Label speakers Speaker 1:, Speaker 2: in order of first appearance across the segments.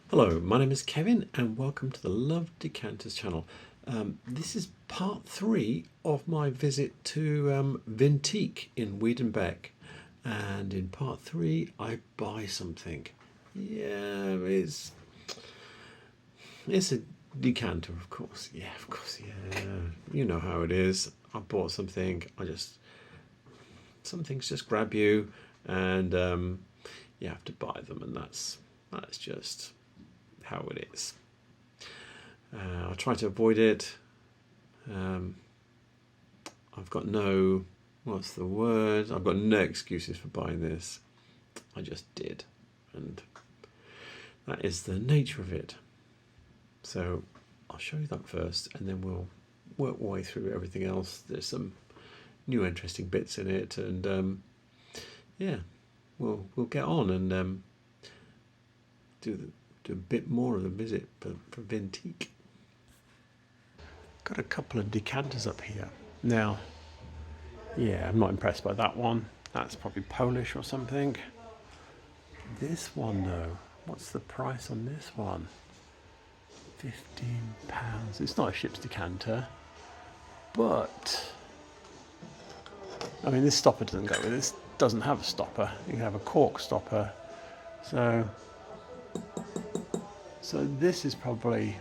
Speaker 1: Hello, my name is Kevin and welcome to the Love Decanters channel. This is part 3 of my visit to Vintique in Weedon Bec, and in part 3 I buy something. Yeah, it's a decanter, of course. Yeah, of course, yeah. You know how it is. I bought something, some things just grab you and you have to buy them, and that's just how it is. I try to avoid it. I've got no, what's the word? I've got no excuses for buying this. I just did, and that is the nature of it. So I'll show you that first, and then we'll work our way through everything else. There's some new interesting bits in it, and yeah, we'll get on and do a bit more of the visit for Vintique. Got a couple of decanters up here. Now, yeah, I'm not impressed by that one. That's probably Polish or something. This one though, what's the price on this one? £15. It's not a ship's decanter, but I mean, this stopper doesn't go with it. This doesn't have a stopper. You can have a cork stopper. So this is probably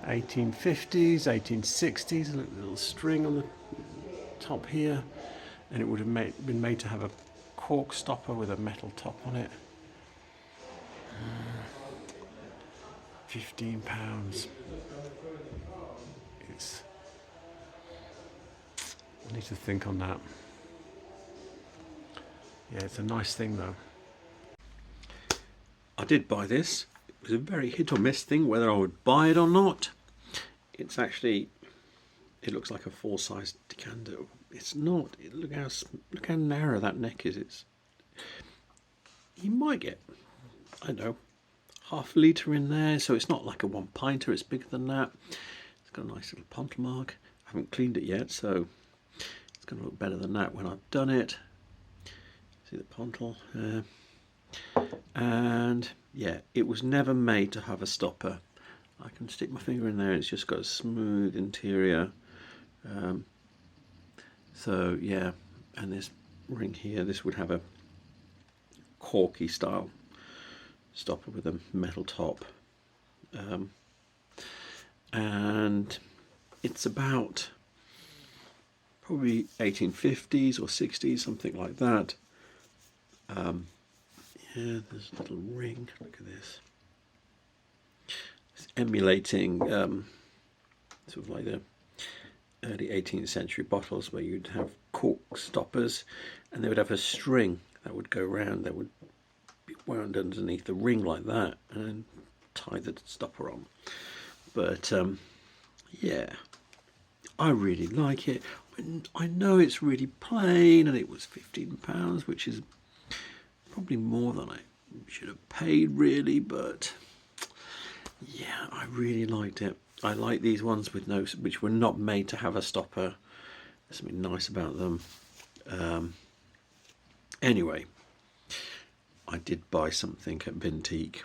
Speaker 1: 1850s, 1860s, a little string on the top here, and it would have been made to have a cork stopper with a metal top on it. £15. I need to think on that. Yeah, it's a nice thing though. I did buy this. It was a very hit or miss thing whether I would buy it or not. It's actually, it looks like a full-size decanter. It's not. Look how narrow that neck is. You might get, I don't know, half a litre in there, so it's not like a 1 pinter. It's bigger than that. It's got a nice little pontle mark. I haven't cleaned it yet, so it's going to look better than that when I've done it. See the pontle? And yeah, it was never made to have a stopper. I can stick my finger in there, it's just got a smooth interior. So yeah, and this ring here, this would have a corky style stopper with a metal top. And it's about probably 1850s or 60s, something like that. Yeah, there's a little ring. Look at this. It's emulating sort of like the early 18th century bottles where you'd have cork stoppers, and they would have a string that would go round, that would be wound underneath the ring like that, and tie the stopper on. But yeah, I really like it. I know it's really plain, and it was £15, which is probably more than I should have paid really, but yeah, I really liked it. I like these ones with which were not made to have a stopper. There's something nice about them. Anyway, I did buy something at Vintique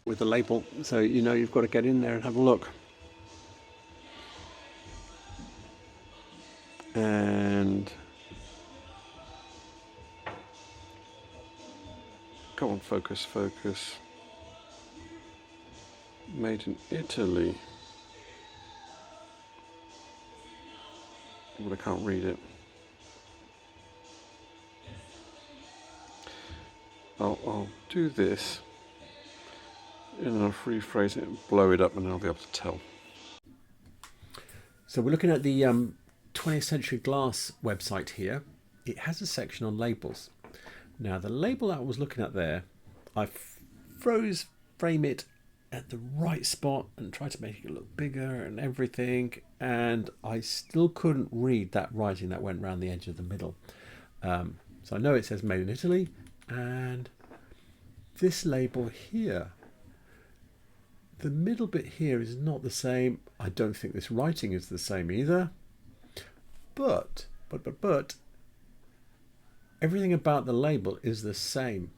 Speaker 1: with the label, so you know you've got to get in there and have a look. And come on, focus. Made in Italy. But I can't read it. I'll do this and I'll rephrase it and blow it up, and I'll be able to tell. So we're looking at the 20th Century Glass website here. It has a section on labels. Now the label that I was looking at there, I frame it at the right spot and tried to make it look bigger and everything, and I still couldn't read that writing that went around the edge of the middle. So I know it says made in Italy, and this label here, the middle bit here is not the same. I don't think this writing is the same either, but everything about the label is the same.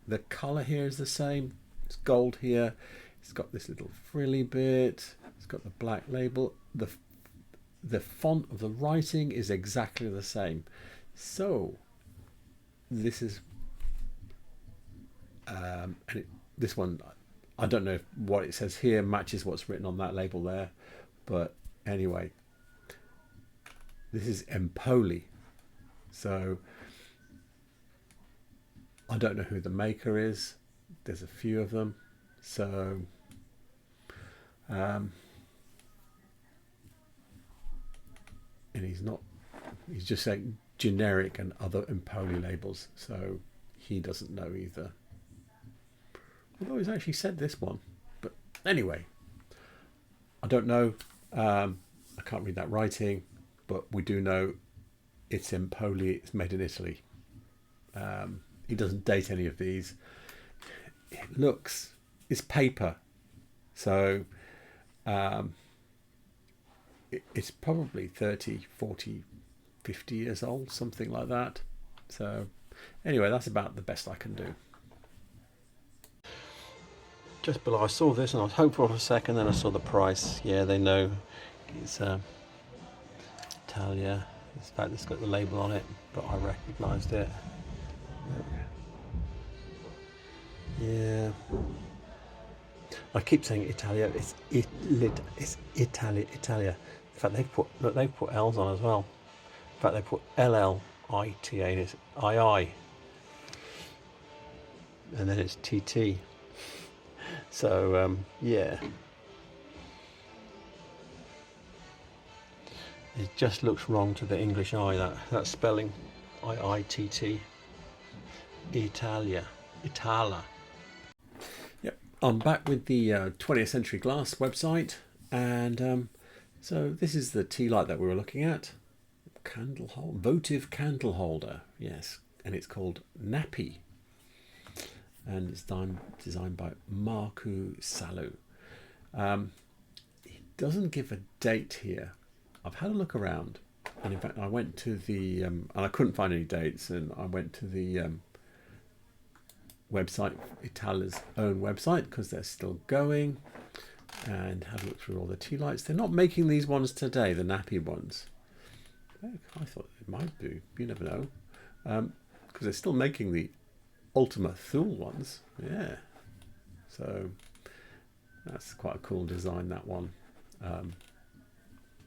Speaker 1: The color here is the same. It's gold here. It's got this little frilly bit. It's got the black label. The font of the writing is exactly the same. So this is this one, I don't know if what it says here matches what's written on that label there, but anyway, this is Empoli. So I don't know who the maker is. There's a few of them. So and he's just saying generic and other Empoli labels, so he doesn't know either. Although he's actually said this one. But anyway, I don't know. I can't read that writing, but we do know it's Empoli. It's made in Italy. He doesn't date any of these. It looks, it's paper, so it's probably 30, 40, 50 years old, something like that. So anyway, that's about the best I can do. Just below, I saw this and I was hopeful for a second, then I saw the price. Yeah, they know it's Italia. In fact, it's got the label on it, but I recognised it. Yeah, I keep saying Italia. It's Italia. In fact, they've put L's on as well. In fact, they put LLITA and it's II, and then it's TT. So yeah, it just looks wrong to the English eye, that spelling, IITT, Italia, Itala. Yep, I'm back with the 20th Century Glass website, and so this is the tea light that we were looking at. Candle holder, votive candle holder, yes, and it's called Nappy, and it's designed by Marku Salu. He doesn't give a date here. I've had a look around, and in fact I went to the and I couldn't find any dates, and I went to the website, Italia's own website, because they're still going, and had a look through all the tea lights. They're not making these ones today, the Nappy ones. I thought they might do, you never know, because they're still making the Ultima Thule ones. Yeah, so that's quite a cool design, that one,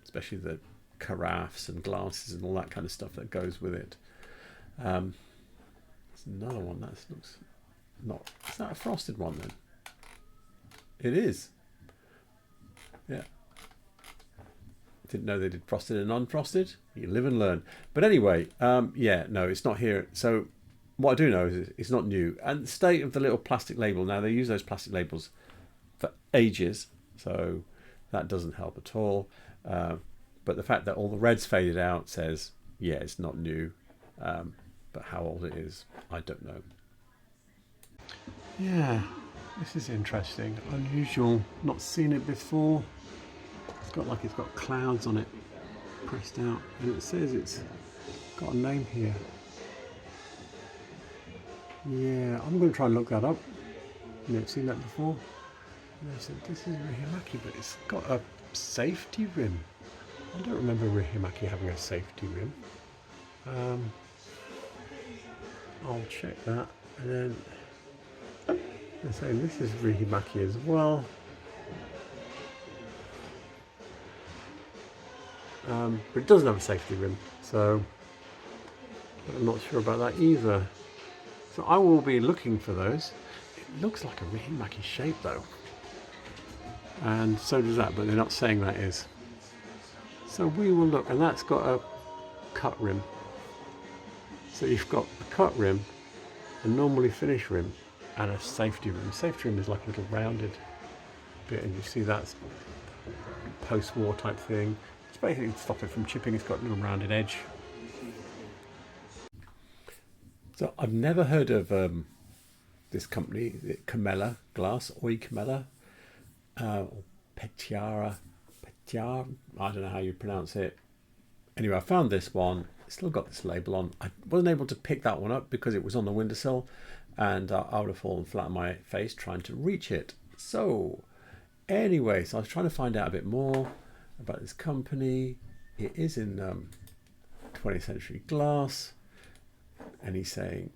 Speaker 1: especially the carafes and glasses and all that kind of stuff that goes with it. There's another one that looks not, is that a frosted one then? It is. Yeah, didn't know they did frosted and unfrosted. You live and learn. But anyway, yeah, no, it's not here. So what I do know is it's not new. And the state of the little plastic label, now they use those plastic labels for ages, so that doesn't help at all. But the fact that all the red's faded out says, yeah, it's not new. But how old it is, I don't know. Yeah, this is interesting. Unusual, not seen it before. It's got clouds on it pressed out, and it says it's got a name here. Yeah, I'm going to try and look that up. Never seen that before. And I said, this is Rihimaki, but it's got a safety rim. I don't remember Rihimaki having a safety rim. I'll check that. And then they're saying this is Rihimaki as well. But it doesn't have a safety rim, so I'm not sure about that either. So I will be looking for those. It looks like a Rihimaki shape though, and so does that, but they're not saying that is. So we will look, and that's got a cut rim. So you've got a cut rim, a normally finished rim, and a safety rim. Safety rim is like a little rounded bit, and you see that's post-war type thing. It's basically to stop it from chipping. It's got a little rounded edge. So I've never heard of this company, Camella Glass, Camella, or Petiara, I don't know how you pronounce it. Anyway, I found this one. It's still got this label on. I wasn't able to pick that one up because it was on the windowsill,
Speaker 2: and I would have fallen flat on my face trying to reach it. So anyway, so I was trying to find out a bit more about this company. It is in 20th century glass, and he's saying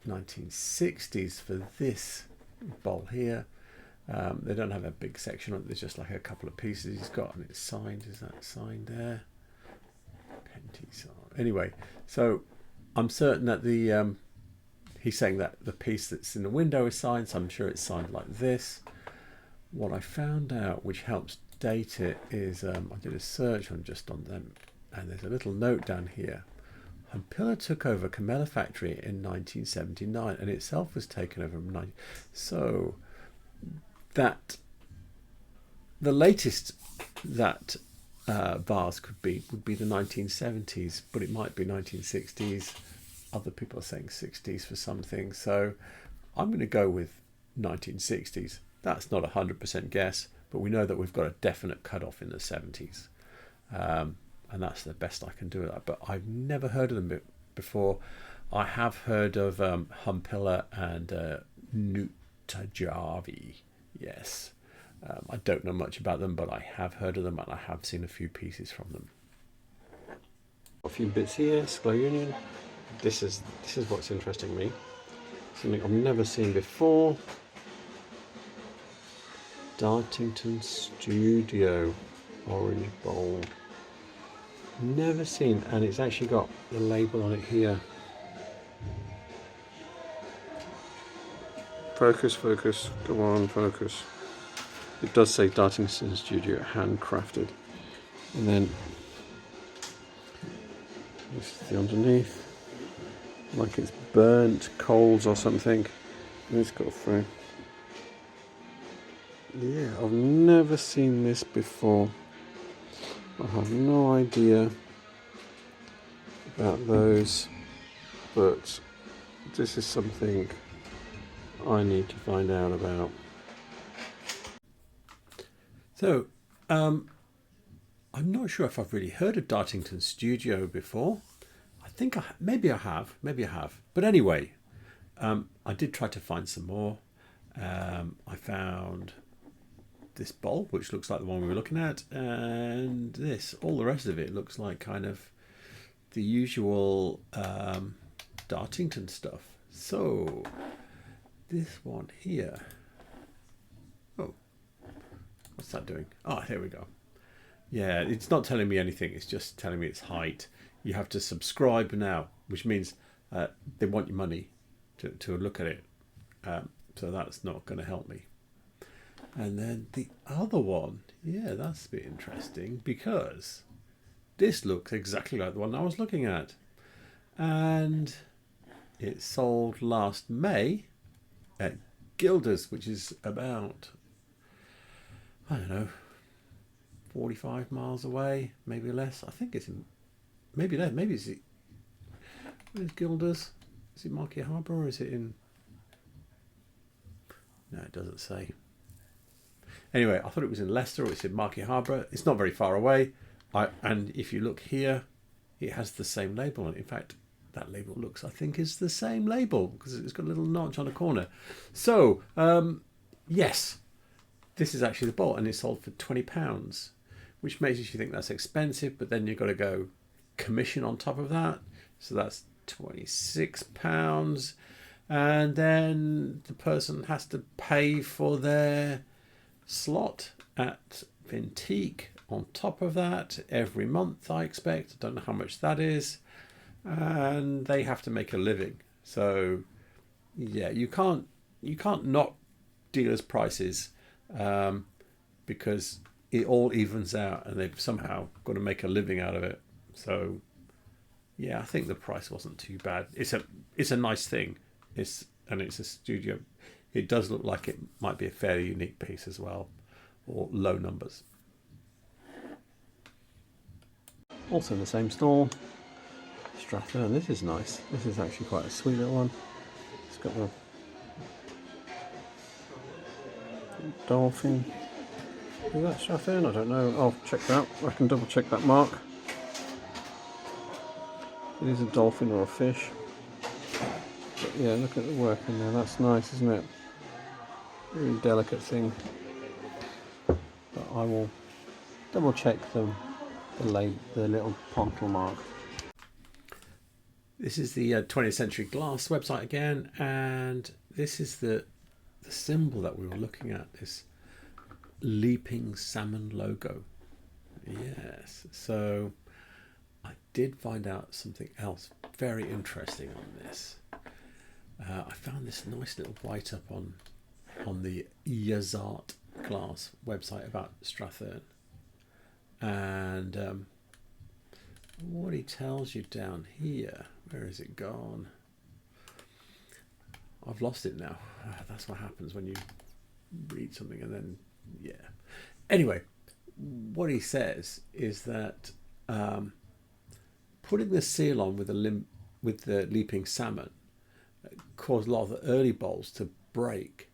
Speaker 2: 1960s for this bowl here. They don't have a big section on it. There's just like a couple of pieces he's got, and it's signed. Is that signed there? Anyway, so I'm certain that the he's saying that the piece that's in the window is signed, so I'm sure it's signed like this. What I found out, which helps date it, is I did a search on them, and there's a little note down here. Humpilla took over Camella factory in 1979, and itself was taken over in 19. So that the latest that vase would be the 1970s, but it might be 1960s. Other people are saying 60s for some things, so I'm going to go with 1960s. That's not a 100% guess, but we know that we've got a definite cutoff in the 70s, and that's the best I can do with that. But I've never heard of them before. I have heard of Humpilla and Nutajavi. Yes, I don't know much about them, but I have heard of them, and I have seen a few pieces from them.
Speaker 1: A few bits here, Stra Union. This is what's interesting me. Something I've never seen before. Dartington Studio orange bowl. Never seen, and it's actually got the label on it here. Focus, focus, go on, focus. It does say Dartington Studio, handcrafted. And then this is the underneath, like it's burnt coals or something. Let's go through. Yeah, I've never seen this before. I have no idea about those, but this is something I need to find out about.
Speaker 2: So, I'm not sure if I've really heard of Dartington Studio before. I think maybe I have. But anyway, I did try to find some more. I found this bowl, which looks like the one we were looking at, and this. All the rest of it looks like kind of the usual Dartington stuff. So, this one here. Oh, what's that doing? Oh, here we go. Yeah, it's not telling me anything. It's just telling me its height. You have to subscribe now, which means they want your money to look at it. So that's not going to help me. And then the other one, yeah, that's a bit interesting because this looks exactly like the one I was looking at. And it sold last May at Gilders, which is about, I don't know, 45 miles away, maybe less. I think it's in, maybe less, maybe it's, where's Gilders? Is it Market Harbour or is it in, no, it doesn't say. Anyway, I thought it was in Leicester or it's in Market Harbour. It's not very far away. And if you look here, it has the same label on it. In fact, that label looks, I think, is the same label because it's got a little notch on the corner. So, yes, this is actually the bowl, and it's sold for £20, which makes you think that's expensive, but then you've got to go commission on top of that. So that's £26. And then the person has to pay for their slot at Vintique on top of that every month, I expect. I don't know how much that is. And they have to make a living. So yeah, you can't knock dealers' prices because it all evens out and they've somehow got to make a living out of it. So yeah, I think the price wasn't too bad. It's a nice thing. It's a studio. It does look like it might be a fairly unique piece as well, or low numbers. Also in the same stall, Stra, and this is nice. This is actually quite a sweet little one. It's got a dolphin. Is that Stra? I don't know. I'll check that. I can double check that mark. It is a dolphin or a fish.
Speaker 1: But yeah, look at the work in there. That's nice, isn't it? Really delicate thing. But I will double check the little pontal mark.
Speaker 2: This is the 20th Century Glass website again, and this is the symbol that we were looking at, this leaping salmon logo. Yes, so I did find out something else very interesting on this. I found this nice little write-up on the Yazart Glass website about Stra, and what he tells you down here, where is it gone? I've lost it now. That's what happens when you read something and then, yeah. Anyway, what he says is that putting the seal on with the leaping salmon caused a lot of the early bowls to break,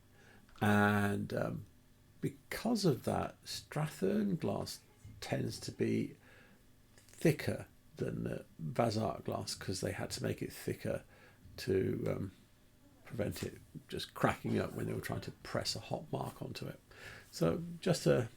Speaker 2: and because of that, Strathern glass tends to be thicker than the Vazart glass, because they had to make it thicker to prevent it just cracking up when they were trying to press a hot mark onto it. So just one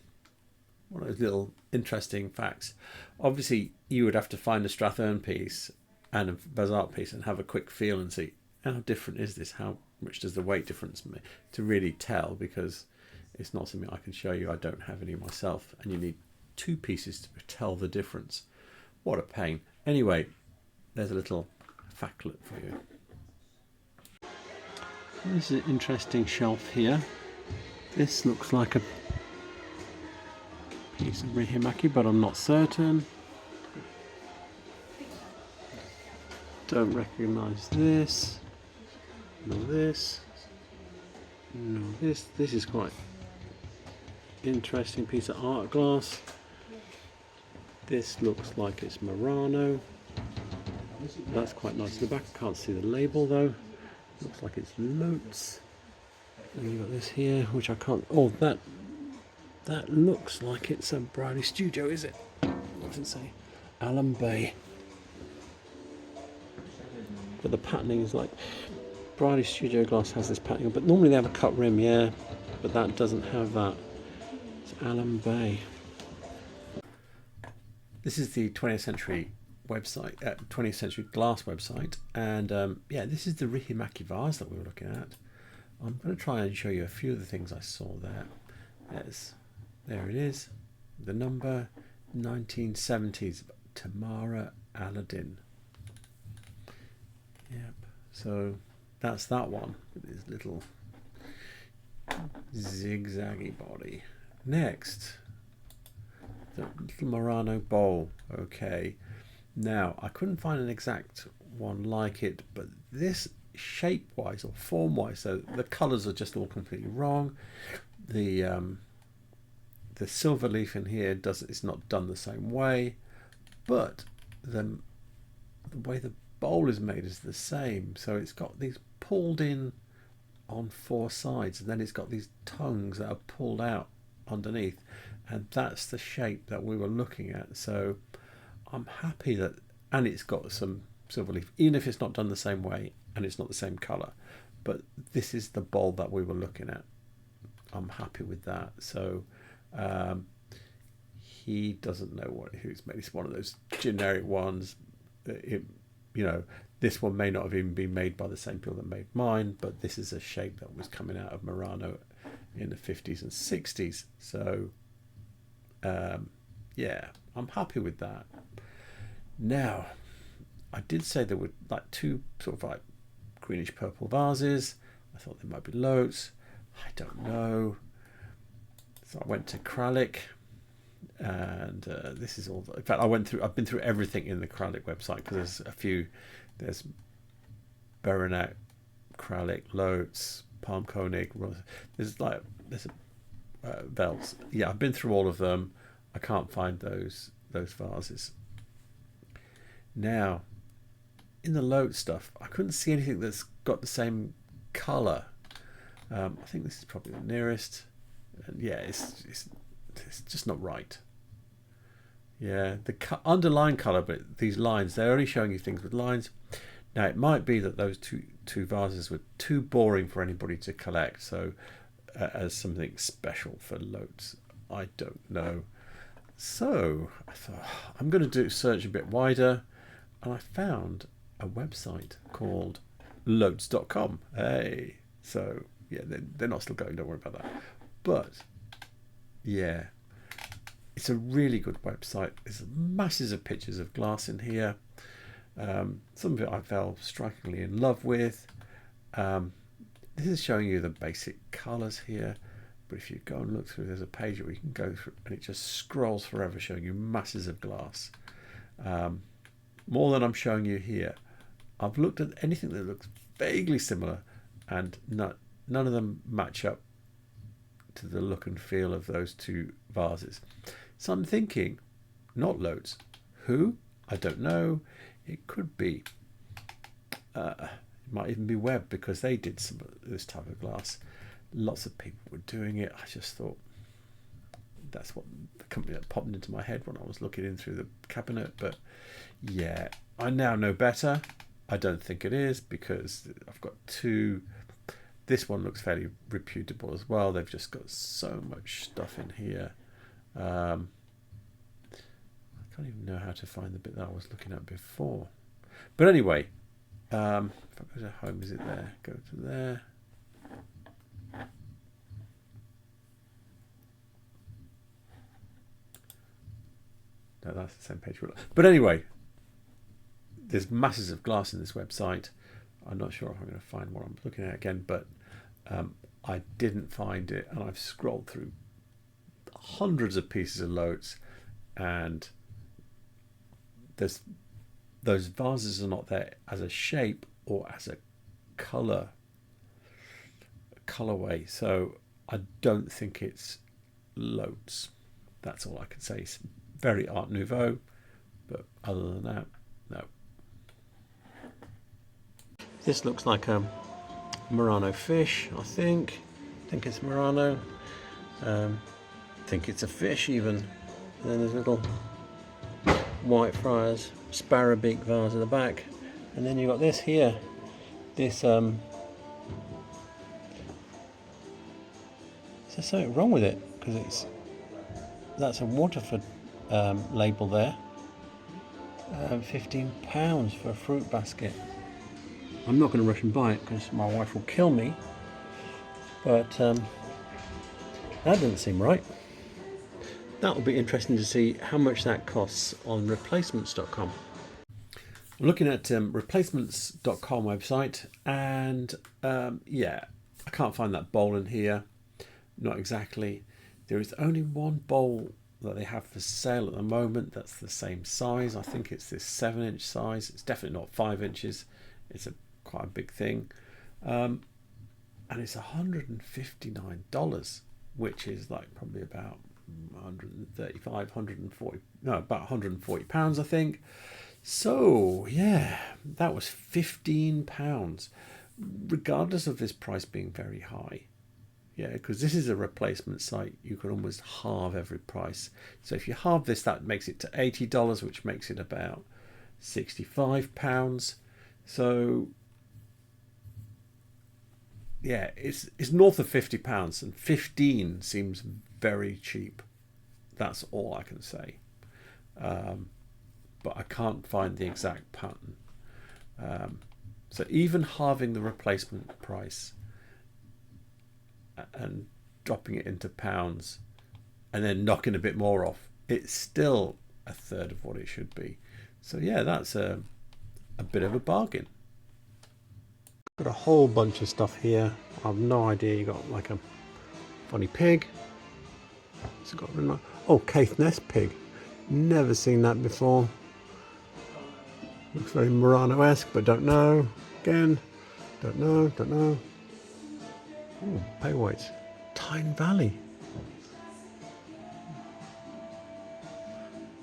Speaker 2: of those little interesting facts. Obviously, you would have to find a Strathern piece and a Vazart piece and have a quick feel and see how different is this, how much does the weight difference make, to really tell, because it's not something I can show you. I don't have any myself, and you need two pieces to tell the difference. What a pain. Anyway, there's a little factlet for you. This is an interesting shelf here. This looks like a piece of Rihimaki, but I'm not certain. Don't recognise this. No this. No this. This is quite interesting piece of art glass. This looks like it's Murano. That's quite nice. In the back I can't see the label though. Looks like it's Lotz. And you've got this here, which I can't. Oh, that looks like it's a Brownie Studio, is it? What does it say? Alum Bay. But the patterning is like Brownie Studio glass has this patterning, but normally they have a cut rim, yeah. But that doesn't have that. It's Alum Bay. This is the 20th Century website, 20th Century Glass website, and yeah, this is the Rihimaki vase that we were looking at. I'm going to try and show you a few of the things I saw there. There it is, the number 1970s, Tamara Aladdin. Yep, so that's that one with his little zigzaggy body. Next, the little Murano bowl. Okay, now I couldn't find an exact one like it, but this shape wise or form wise, so the colors are just all completely wrong. The silver leaf in here it's not done the same way, but the way the bowl is made is the same. So it's got these pulled in on four sides, and then it's got these tongues that are pulled out underneath, and that's the shape that we were looking at. So I'm happy that, and it's got some silver leaf, even if it's not done the same way and it's not the same color, but this is the bowl that we were looking at. I'm happy with that. So he doesn't know who's made. It's one of those generic ones. This one may not have even been made by the same people that made mine, but this is a shape that was coming out of Murano in the 50s and 60s. So yeah, I'm happy with that. Now, I did say there were like two sort of like greenish purple vases. I thought they might be Lotz. I don't know. So I went to Kralik, and this is all. In fact, I've been through everything in the Kralik website, because there's a few. There's Berenac, Kralik, Lotz, Palm Koenig. There's Vels. Yeah, I've been through all of them. I can't find those vases. Now, in the Lotz stuff, I couldn't see anything that's got the same colour. I think this is probably the nearest. And yeah, it's just not right. Yeah, the underlying colour, but these lines, they're only showing you things with lines. Now it might be that those two vases were too boring for anybody to collect, so as something special for Lotes, I don't know. So I thought I'm going to search a bit wider, and I found a website called Lotes.com. Hey, so yeah, they're not still going, don't worry about that. But yeah, it's a really good website. There's masses of pictures of glass in here. Some of it I fell strikingly in love with. This is showing you the basic colours here, but if you go and look through, there's a page where you can go through and it just scrolls forever showing you masses of glass. More than I'm showing you here. I've looked at anything that looks vaguely similar, and none of them match up to the look and feel of those two vases. So I'm thinking, not Lotes. Who? I don't know. It could be. It might even be Webb, because they did some of this type of glass. Lots of people were doing it. I just thought that's what the company that popped into my head when I was looking in through the cabinet. But yeah, I now know better. I don't think it is, because I've got two. This one looks fairly reputable as well. They've just got so much stuff in here. I can't even know how to find the bit that I was looking at before. But anyway, if I go to home, is it there? Go to there. No, that's the same page. But anyway, there's masses of glass in this website. I'm not sure if I'm going to find what I'm looking at again, but I didn't find it, and I've scrolled through hundreds of pieces of Lotes, and those vases are not there as a shape or as a colorway, so I don't think it's Lotes. That's all I can say. It's very Art Nouveau, but other than that, no. This looks like a Murano fish, I think. I think it's Murano. I think it's a fish even. And then there's little white friars, sparrowbeak vase at the back. And then you've got this here. This, there's something wrong with it, because that's a Waterford label there. £15 for a fruit basket. I'm not going to rush and buy it because my wife will kill me, but that doesn't seem right. That will be interesting to see how much that costs on Replacements.com. I'm looking at Replacements.com website, and yeah, I can't find that bowl in here. Not exactly. There is only one bowl that they have for sale at the moment that's the same size. I think it's this 7-inch size. It's definitely not 5 inches. It's quite a big thing, and it's $159, which is like probably about 140 pounds, I think. So yeah, that was £15, regardless of this price being very high. Yeah, because this is a replacement site, you can almost halve every price. So if you halve this, that makes it to $80, which makes it about £65. So yeah, it's north of £50, and 15 seems very cheap. That's all I can say. But I can't find the exact pattern. So even halving the replacement price and dropping it into pounds and then knocking a bit more off, it's still a third of what it should be. So yeah, that's a bit of a bargain. Got a whole bunch of stuff here. I have no idea. You got like a funny pig. It's got Caithness pig. Never seen that before. Looks very Murano-esque, but don't know. Again, don't know. Oh, paperweights. Tyne Valley.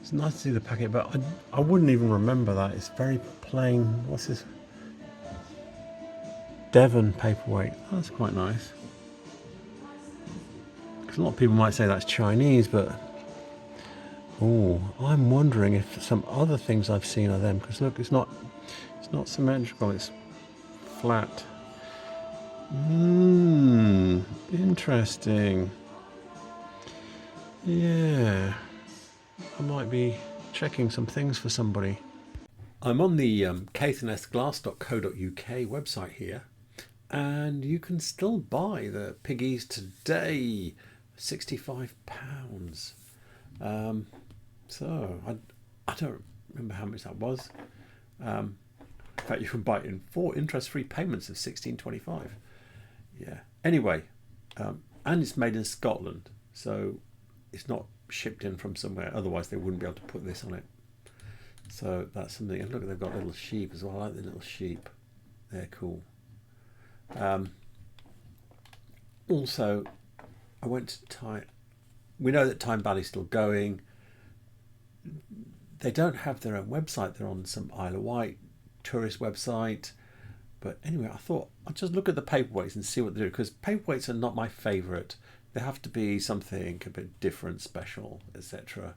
Speaker 2: It's nice to see the packet, but I wouldn't even remember that. It's very plain. What's this? Devon paperweight. Oh, that's quite nice. Because a lot of people might say that's Chinese, but oh, I'm wondering if some other things I've seen are them. Because look, it's not
Speaker 1: It's not symmetrical, it's flat. Interesting. Yeah, I might be checking some things for somebody.
Speaker 2: I'm on the KES website here, and you can still buy the piggies today, £65. So I don't remember how much that was. In fact, you can buy it in 4 interest-free payments of £16.25. Yeah. Anyway, and it's made in Scotland, so it's not shipped in from somewhere. Otherwise, they wouldn't be able to put this on it. So that's something. And look, they've got little sheep as well. I like the little sheep. They're cool. Also, I went to Tyne. We know that Tyne Valley's still going. They don't have their own website. They're on some Isle of Wight tourist website. But anyway, I thought I'd just look at the paperweights and see what they do, because paperweights are not my favourite. They have to be something a bit different, special, etc.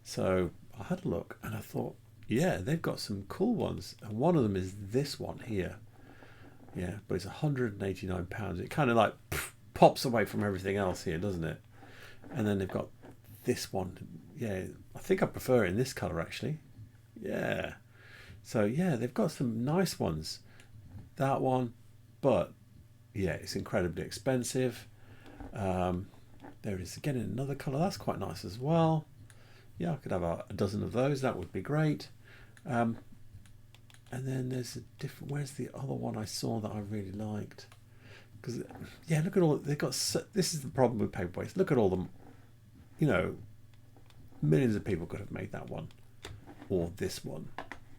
Speaker 2: So I had a look and I thought, yeah, they've got some cool ones. And one of them is this one here. Yeah, but it's £189. It kind of like pops away from everything else here, doesn't it? And then they've got this one. Yeah, I think I prefer it in this colour actually. Yeah. So yeah, they've got some nice ones. That one, but yeah, it's incredibly expensive. There is again in another colour. That's quite nice as well. Yeah, I could have a dozen of those. That would be great. And then there's a different. Where's the other one I saw that I really liked? Because yeah, look at all they've got. This is the problem with paperweights. Look at all them. You know, millions of people could have made that one, or this one,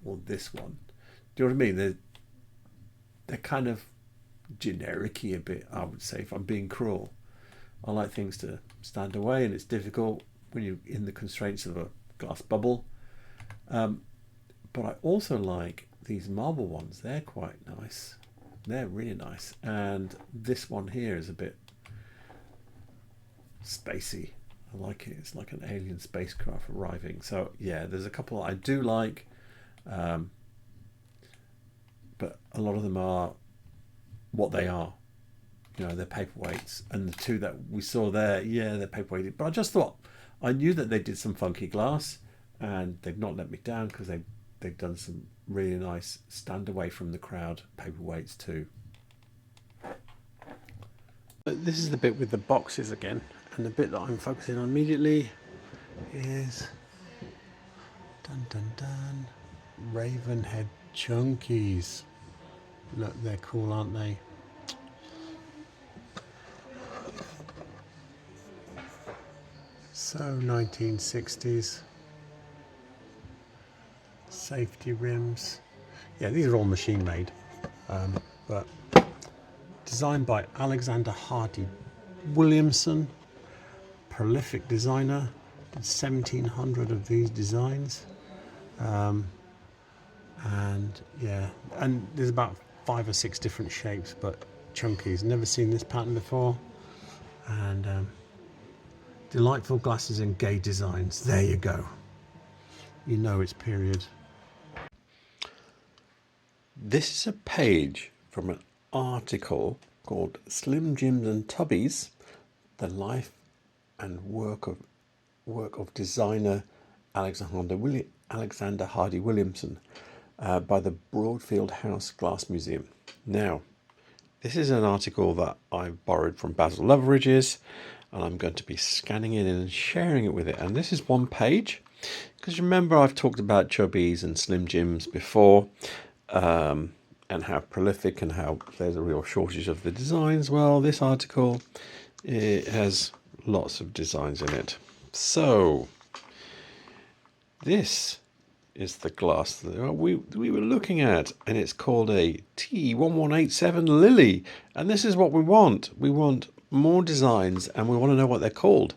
Speaker 2: or this one. Do you know what I mean? They're kind of generic-y a bit, I would say, if I'm being cruel. I like things to stand away, and it's difficult when you're in the constraints of a glass bubble. But I also like these marble ones. They're quite nice. They're really nice. And this one here is a bit spacey. I like it. It's like an alien spacecraft arriving. So yeah, there's a couple I do like. But a lot of them are what they are. You know, they're paperweights. And the two that we saw there, yeah, they're paperweighted. But I just thought, I knew that they did some funky glass, and they've not let me down, because they've done some really nice stand away from the crowd paperweights too.
Speaker 1: This is the bit with the boxes again, and the bit that I'm focusing on immediately is dun dun dun, Ravenhead Chunkies. Look, they're cool, aren't they? So 1960s. Safety rims. Yeah, these are all machine made, but designed by Alexander Hardy Williamson, prolific designer. Did 1,700 of these designs, and yeah, and there's about 5 or 6 different shapes, but chunkies. Never seen this pattern before, and delightful glasses and gay designs. There you go. You know it's period. This is a page from an article called Slim Jims and Tubbies, the life and work of designer Alexander Hardy Williamson, by the Broadfield House Glass Museum. Now, this is an article that I borrowed from Basil Loveridge's, and I'm going to be scanning it in and sharing it with it. And this is one page, because remember I've talked about Tubbies and Slim Jims before, and how prolific and how there's a real shortage of the designs. Well, this article, it has lots of designs in it. So this is the glass that we were looking at, and it's called a T1187 Lily, and this is what we want. We want more designs, and we want to know what they're called.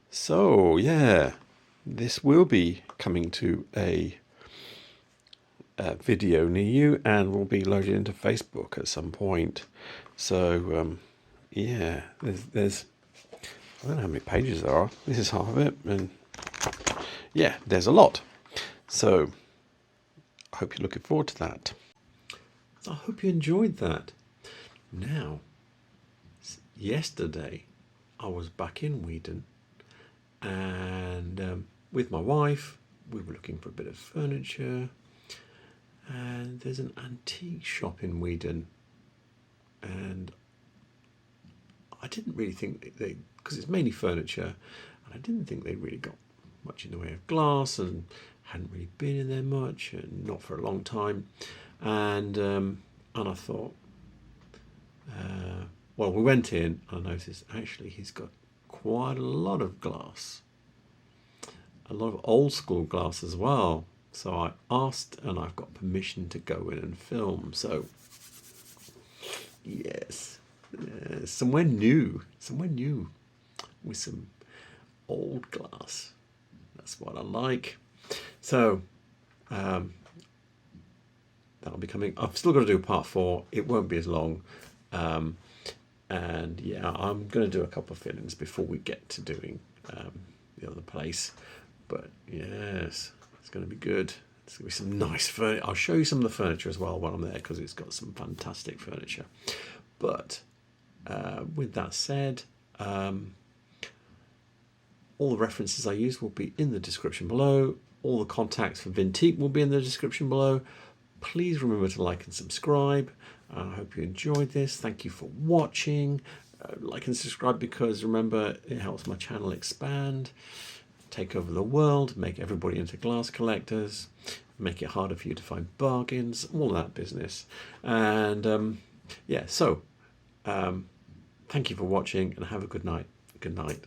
Speaker 1: So yeah, this will be coming to a video near you, and will be loaded into Facebook at some point. So yeah, there's I don't know how many pages there are. This is half of it, and yeah, there's a lot. So I hope you're looking forward to that.
Speaker 2: I hope you enjoyed that. Now, yesterday I was back in Weedon, and with my wife we were looking for a bit of furniture, and there's an antique shop in Weedon, and I didn't really think they, because it's mainly furniture, and I didn't think they really got much in the way of glass, and hadn't really been in there much, and not for a long time, and I thought, well, we went in and I noticed actually he's got quite a lot of glass, a lot of old school glass as well. So I asked, and I've got permission to go in and film. So yes, somewhere new with some old glass. That's what I like. So that'll be coming. I've still got to do part 4. It won't be as long. And yeah, I'm going to do a couple of fillings before we get to doing the other place. But yes, it's going to be good. It's going to be some nice furniture. I'll show you some of the furniture as well when I'm there, because it's got some fantastic furniture. But with that said, all the references I use will be in the description below. All the contacts for Vintique will be in the description below. Please remember to like and subscribe. I hope you enjoyed this. Thank you for watching. Like and subscribe, because remember, it helps my channel expand, take over the world, make everybody into glass collectors, make it harder for you to find bargains, all that business. And yeah, so thank you for watching, and have a good night. Good night.